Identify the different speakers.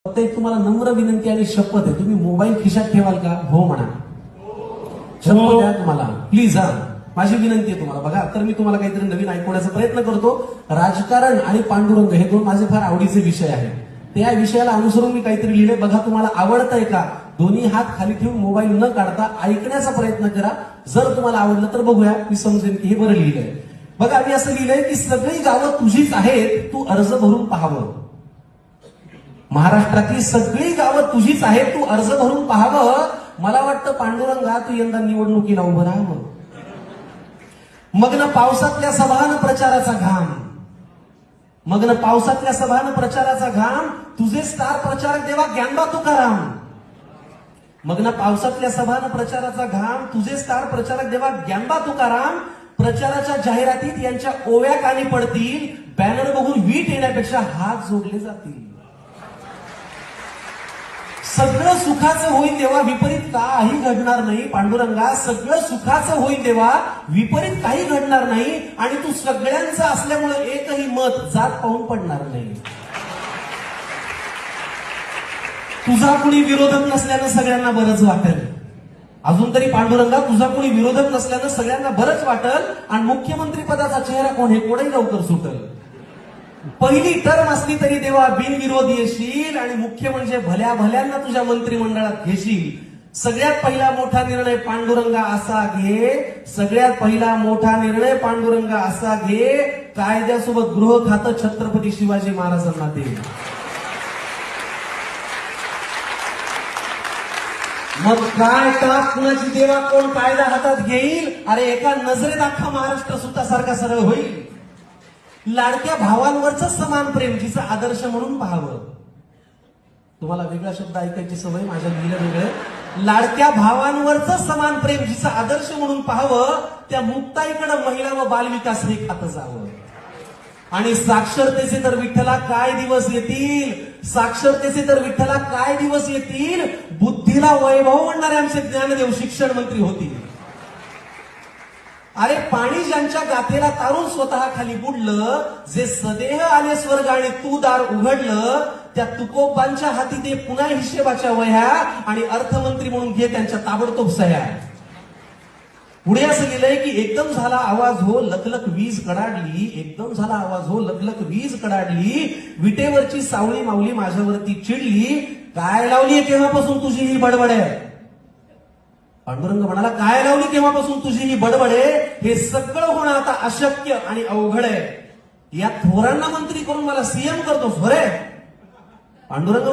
Speaker 1: फक्त एक तुम्हाला नम्र विनंती आणि शपथ आहे, तुम्ही मोबाईल खिशात ठेवाल का? हो म्हणा. शपथ आहे तुम्हाला, प्लीज. हा, माझी विनंती आहे तुम्हाला. बघा, तर मी तुम्हाला काहीतरी नवीन ऐकवण्याचा प्रयत्न करतो. राजकारण आणि पांडुरंग हे दोन माझे फार आवडीचे विषय आहेत. त्या विषयाला अनुसरून मी काहीतरी लिहिले. बघा, तुम्हाला आवडतंय का? दोन्ही हात खाली ठेवून मोबाईल न काढता ऐकण्याचा प्रयत्न करा. जर तुम्हाला आवडलं तर बघूया, मी समजेन की हे बरं लिहिलंय. बघा, मी असं लिहिलंय की सगळी गावं तुझीच आहेत, तू अर्ज भरून पाहावं. महाराष्ट्रातली सगळी गावं तुझीच आहेत, तू अर्ज भरून पाहावं. मला वाटतं पांडुरंगा, तू यंदा निवडणुकीला उभं राहावं. मग्न पावसातल्या सभान प्रचाराचा घाम, मग्न पावसातल्या सभान प्रचाराचा घाम, तुझे स्टार प्रचारक देवा ज्ञानबा तुकाराम. मग्न पावसातल्या सभान प्रचाराचा घाम, तुझे स्टार प्रचारक देवा ज्ञानबा तुकाराम. प्रचाराच्या जाहिरातीत यांच्या ओव्या कानी पडतील, बॅनर बघून वीट येण्यापेक्षा हात जोडले जातील. सगळं सुखाचं होईल तेव्हा विपरीत काही घडणार नाही. पांडुरंगा, सगळं सुखाचं होईल तेव्हा विपरीत काही घडणार नाही. आणि तू सगळ्यांचं असल्यामुळे एकही मत जात पाहून पडणार नाही. तुझा कुणी विरोधक नसल्यानं सगळ्यांना बरंच वाटेल. अजून तरी पांडुरंगा, तुझा कुणी विरोधक नसल्यानं सगळ्यांना बरंच वाटेल. आणि मुख्यमंत्री पदाचा चेहरा कोण हे कोणही लवकर सुटेल. पहिली टर्म असली तरी तेव्हा बिनविरोध येशील आणि मुख्य म्हणजे भल्या भल्यांना तुझ्या मंत्रिमंडळात घेशील. सगळ्यात पहिला मोठा निर्णय पांडुरंगा असा घे, सगळ्यात पहिला मोठा निर्णय पांडुरंगा असा घे, कायद्यासोबत गृह खातं छत्रपती शिवाजी महाराजांना दे. मग काय का कुणाची देवा कोण कायदा हातात घेईल? अरे एका नजरेत अख्खा महाराष्ट्र सुतासारखा सरळ होईल. लाडक्या भावांवरच समान प्रेम, जिचा आदर्श म्हणून पाहावं. तुम्हाला वेगळा शब्द ऐकायची सवय, माझ्या लिहिलं वेगळं. लाडक्या भावांवरच समान प्रेम, जिचा आदर्श म्हणून पाहावं. त्या मुक्ताईकडे महिला व बालविकास हे खातं जावं. आणि साक्षरतेचे तर विठ्ठला काय दिवस येतील, साक्षरतेचे तर विठ्ठला काय दिवस येतील. बुद्धीला वैभव म्हणणारे आमचे ज्ञानदेव शिक्षण मंत्री होतील. अरे पाणी ज्यांच्या गाथेला तारून स्वतः खाली बुडलं, जे सदेह आले स्वर्ग आणि तू दार उघडलं, त्या तुकोबांच्या हाती ते पुन्हा हिशेबाच्या वह्या आणि अर्थमंत्री म्हणून घे त्यांच्या ताबडतोब सह्या. पुढे असं लिहिलंय की एकदम झाला आवाज हो लखलख वीज कडाडली, एकदम झाला आवाज हो लखलख वीज कडाडली, विटेवरची सावळी माऊली माझ्यावरती चिडली. काय लावली केव्हापासून तुझी ही बडबड आहे? पांडुरंग म्हणाला, काय लावली केव्हापासून तुझी ही बडबडे? हे सगळं होणं आता अशक्य आणि अवघड आहे. या थोरांना मंत्री करून मला सीएम करतोस बरे? पांडुरंग